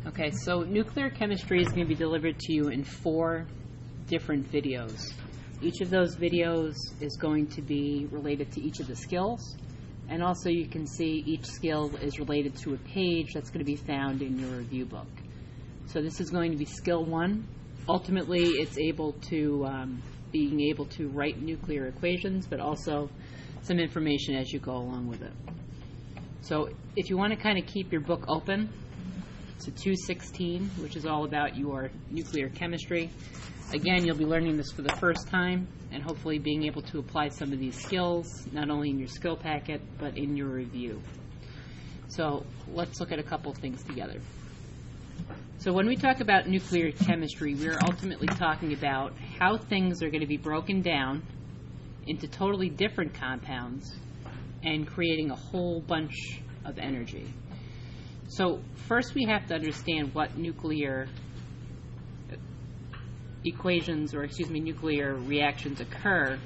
Okay, so nuclear chemistry is going to be delivered to you in 4 different videos. Each of those videos is going to be related to each of the skills, and also you can see each skill is related to a page that's going to be found in your review book. So this is going to be skill 1. Ultimately, it's being able to write nuclear equations, but also some information as you go along with it. So if you want to kind of keep your book open to 216, which is all about your nuclear chemistry. Again, you'll be learning this for the first time and hopefully being able to apply some of these skills, not only in your skill packet, but in your review. So let's look at a couple things together. So when we talk about nuclear chemistry, we're ultimately talking about how things are going to be broken down into totally different compounds and creating a whole bunch of energy. So first we have to understand what nuclear equations, or nuclear reactions occur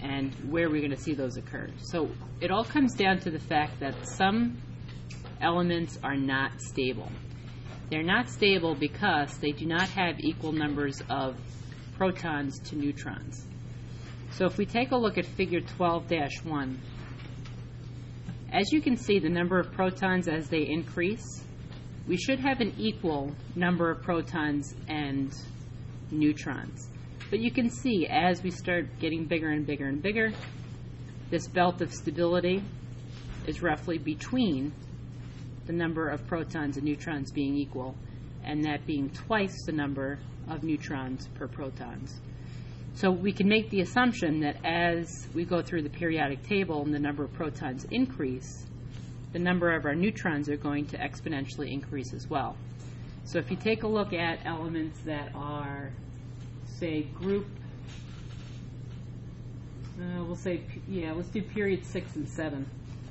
and where we're going to see those occur. So it all comes down to the fact that some elements are not stable. They're not stable because they do not have equal numbers of protons to neutrons. So if we take a look at figure 12-1, as you can see, the number of protons as they increase, we should have an equal number of protons and neutrons. But you can see as we start getting bigger and bigger and bigger, this belt of stability is roughly between the number of protons and neutrons being equal, and that being twice the number of neutrons per protons. So we can make the assumption that as we go through the periodic table and the number of protons increase, the number of our neutrons are going to exponentially increase as well. So if you take a look at elements that are, say, group, let's do period 6 and 7.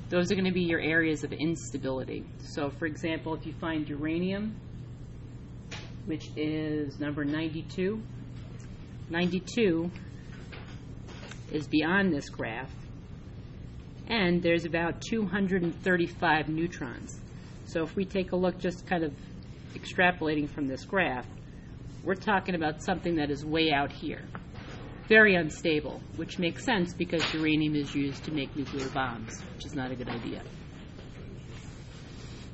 Those are going to be your areas of instability. So for example, if you find uranium, which is number 92, 92 is beyond this graph, and there's about 235 neutrons. So if we take a look, just kind of extrapolating from this graph, we're talking about something that is way out here. Very unstable, which makes sense because uranium is used to make nuclear bombs, which is not a good idea.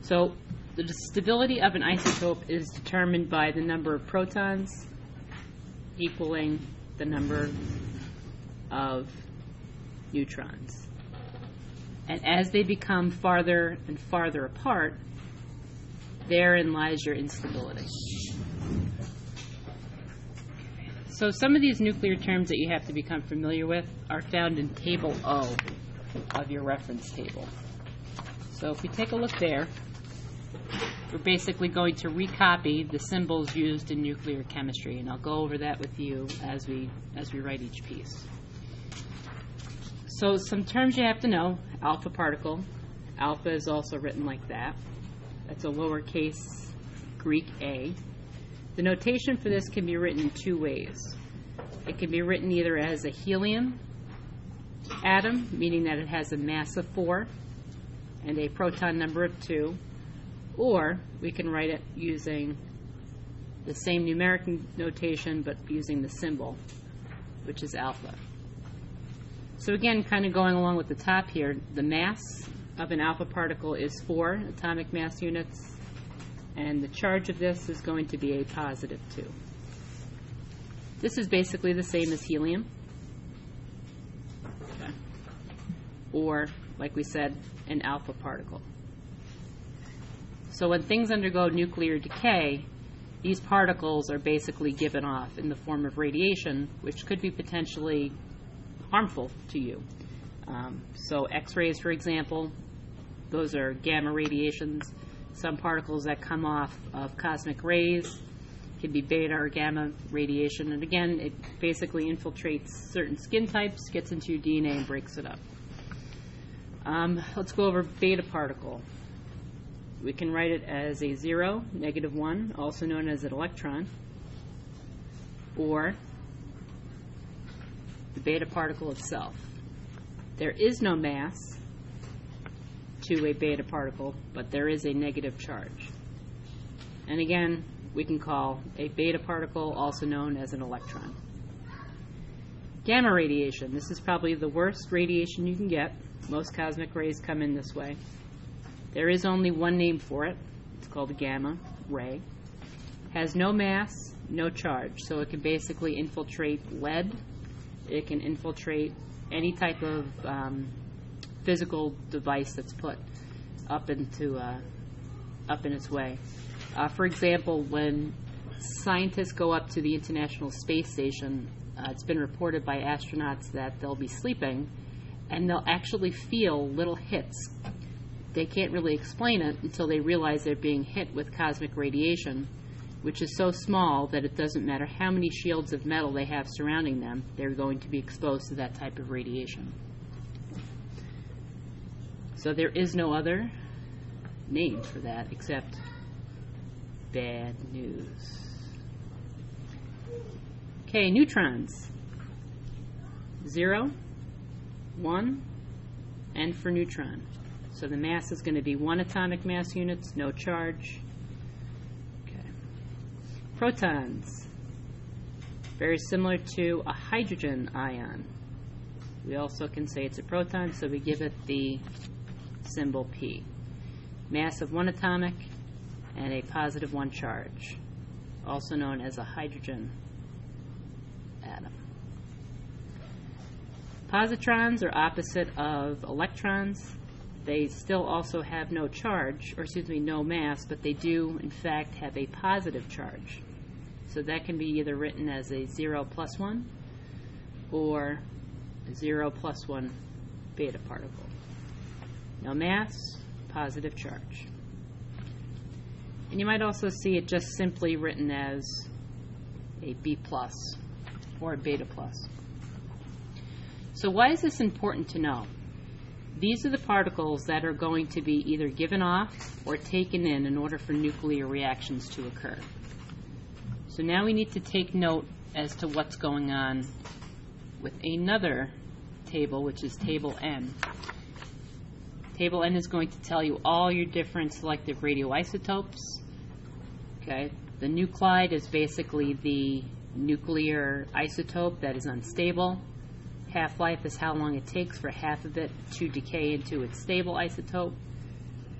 So the stability of an isotope is determined by the number of protons equaling the number of neutrons. And as they become farther and farther apart, therein lies your instability. So some of these nuclear terms that you have to become familiar with are found in Table O of your reference table. So if we take a look there, we're basically going to recopy the symbols used in nuclear chemistry, and I'll go over that with you as we write each piece. So some terms you have to know: alpha particle. Alpha is also written like that. That's a lowercase Greek a. The notation for this can be written in 2 ways. It can be written either as a helium atom, meaning that it has a mass of 4 and a proton number of 2, or we can write it using the same numeric notation but using the symbol, which is alpha. So again, kind of going along with the top here, the mass of an alpha particle is 4 atomic mass units, and the charge of this is going to be a positive 2. This is basically the same as helium, okay, or, like we said, an alpha particle. So when things undergo nuclear decay, these particles are basically given off in the form of radiation, which could be potentially harmful to you. So X-rays, for example, those are gamma radiations. Some particles that come off of cosmic rays can be beta or gamma radiation, and again, it basically infiltrates certain skin types, gets into your DNA, and breaks it up. Let's go over beta particle. We can write it as a 0, -1, also known as an electron, or the beta particle itself. There is no mass to a beta particle, but there is a negative charge. And again, we can call a beta particle also known as an electron. Gamma radiation. This is probably the worst radiation you can get. Most cosmic rays come in this way. There is only one name for it. It's called a gamma ray. Has no mass, no charge, so it can basically infiltrate lead. It can infiltrate any type of physical device that's put up in its way. For example, when scientists go up to the International Space Station, it's been reported by astronauts that they'll be sleeping and they'll actually feel little hits. They can't really explain it until they realize they're being hit with cosmic radiation, which is so small that it doesn't matter how many shields of metal they have surrounding them, they're going to be exposed to that type of radiation. So there is no other name for that except bad news. Okay, neutrons. 0, 1, and for neutron. So the mass is going to be 1 atomic mass units, no charge. Okay. Protons. Very similar to a hydrogen ion. We also can say it's a proton, so we give it the symbol P. Mass of 1 atomic and a positive 1 charge, also known as a hydrogen atom. Positrons are opposite of electrons. They still also have no charge, or excuse me, no mass, but they do in fact have a positive charge. So that can be either written as a 0 plus 1 or a 0 plus 1 beta particle. No mass, positive charge. And you might also see it just simply written as a B plus or a beta plus. So why is this important to know? These are the particles that are going to be either given off or taken in order for nuclear reactions to occur. So now we need to take note as to what's going on with another table, which is table N. Table N is going to tell you all your different selective radioisotopes. Okay, the nuclide is basically the nuclear isotope that is unstable. Half-life is how long it takes for half of it to decay into its stable isotope.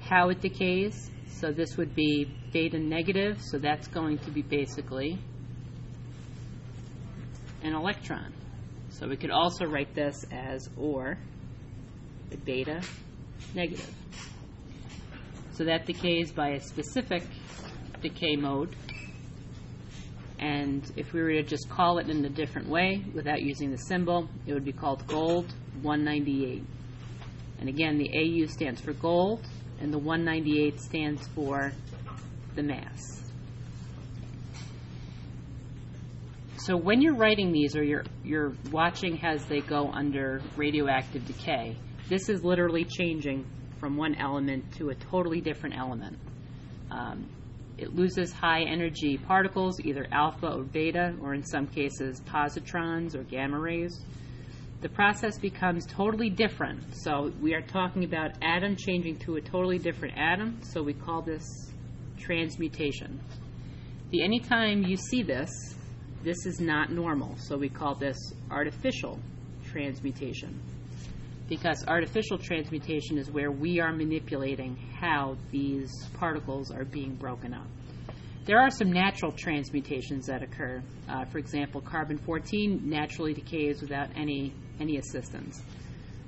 How it decays, so this would be beta negative, so that's going to be basically an electron. So we could also write this as or a beta negative. So that decays by a specific decay mode. And if we were to just call it in a different way without using the symbol, it would be called gold 198. And again, the AU stands for gold, and the 198 stands for the mass. So when you're writing these, or you're watching as they go under radioactive decay, this is literally changing from one element to a totally different element. It loses high energy particles, either alpha or beta, or in some cases positrons or gamma rays. The process becomes totally different. So we are talking about atom changing to a totally different atom, so we call this transmutation. Anytime you see this, this is not normal, so we call this artificial transmutation. Because artificial transmutation is where we are manipulating how these particles are being broken up. There are some natural transmutations that occur. For example, carbon-14 naturally decays without any assistance.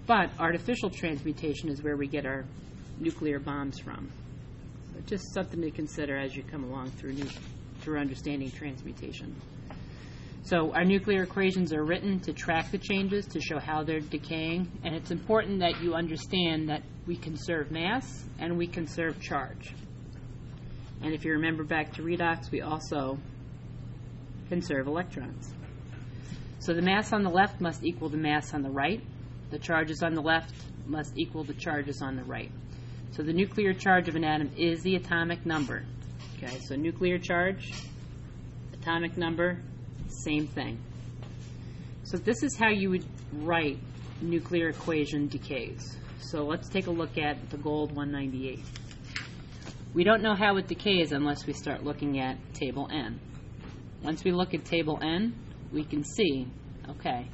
But artificial transmutation is where we get our nuclear bombs from. So just something to consider as you come along through understanding transmutation. So our nuclear equations are written to track the changes, to show how they're decaying, and it's important that you understand that we conserve mass and we conserve charge. And if you remember back to redox, we also conserve electrons. So the mass on the left must equal the mass on the right. The charges on the left must equal the charges on the right. So the nuclear charge of an atom is the atomic number. Okay, so nuclear charge, atomic number, same thing. So this is how you would write nuclear equation decays. So let's take a look at the gold 198. We don't know how it decays unless we start looking at table N. Once we look at table N, we can see, okay,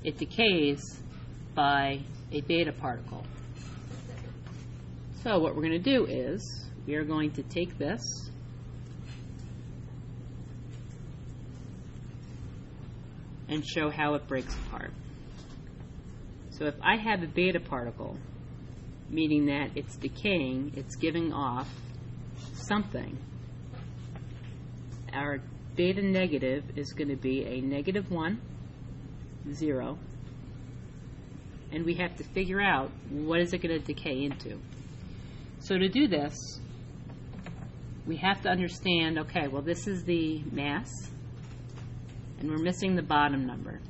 it decays by a beta particle. So what we're going to do is we are going to take this and show how it breaks apart. So if I have a beta particle, meaning that it's decaying, it's giving off something, our beta negative is going to be a -1, 0, and we have to figure out what is it going to decay into. So to do this, we have to understand, okay, well, this is the mass, and we're missing the bottom number.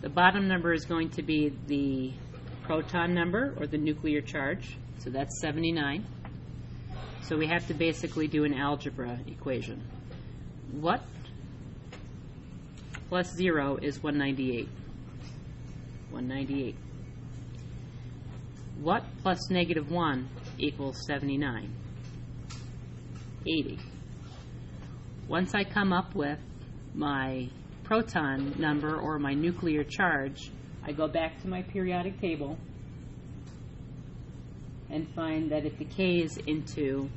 The bottom number is going to be the proton number, or the nuclear charge, so that's 79. So we have to basically do an algebra equation. What plus 0 is 198. 198. What plus -1 equals 79? 80. Once I come up with my proton number or my nuclear charge, I go back to my periodic table and find that it decays into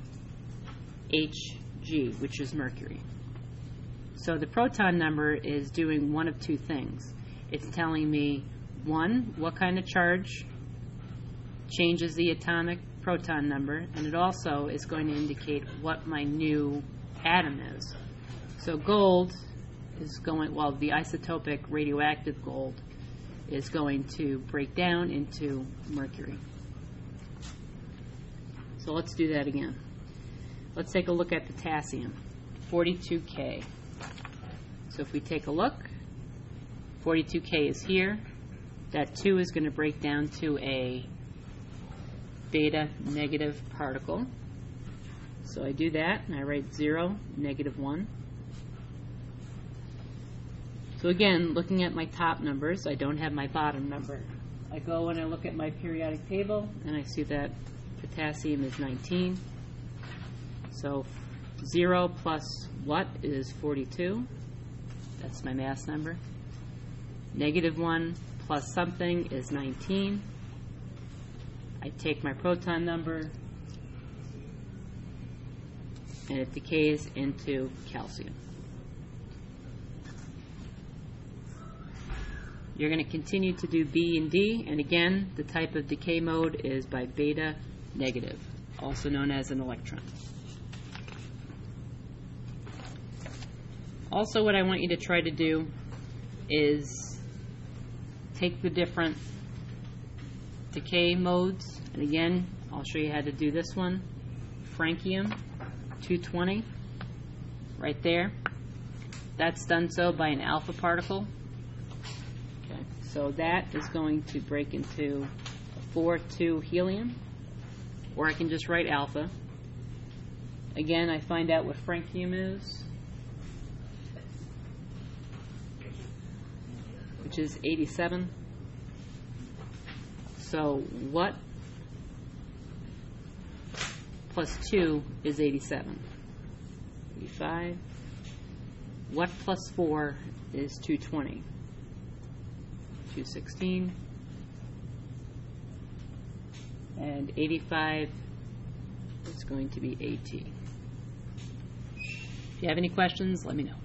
Hg, which is mercury. So the proton number is doing one of two things. It's telling me, one, what kind of charge changes the atomic proton number, and it also is going to indicate what my new atom is. So gold is going, well, the isotopic radioactive gold is going to break down into mercury. So let's do that again. Let's take a look at potassium, 42K. So if we take a look, 42K is here. That 2 is going to break down to a beta negative particle. So I do that, and I write 0, -1. So again, looking at my top numbers, I don't have my bottom number. I go and I look at my periodic table, and I see that potassium is 19. So 0 plus what is 42? That's my mass number. -1 plus something is 19. I take my proton number, and it decays into calcium. You're going to continue to do B and D, and again, the type of decay mode is by beta negative, also known as an electron. Also, what I want you to try to do is take the different decay modes, and again, I'll show you how to do this one. Francium, 220, right there. That's done so by an alpha particle. Okay, so that is going to break into 4,2 helium, or I can just write alpha. Again, I find out what francium is, which is 87. So what plus 2 is 87? 85. What plus 4 is 220? 216. And 85 is going to be AT. If you have any questions, let me know.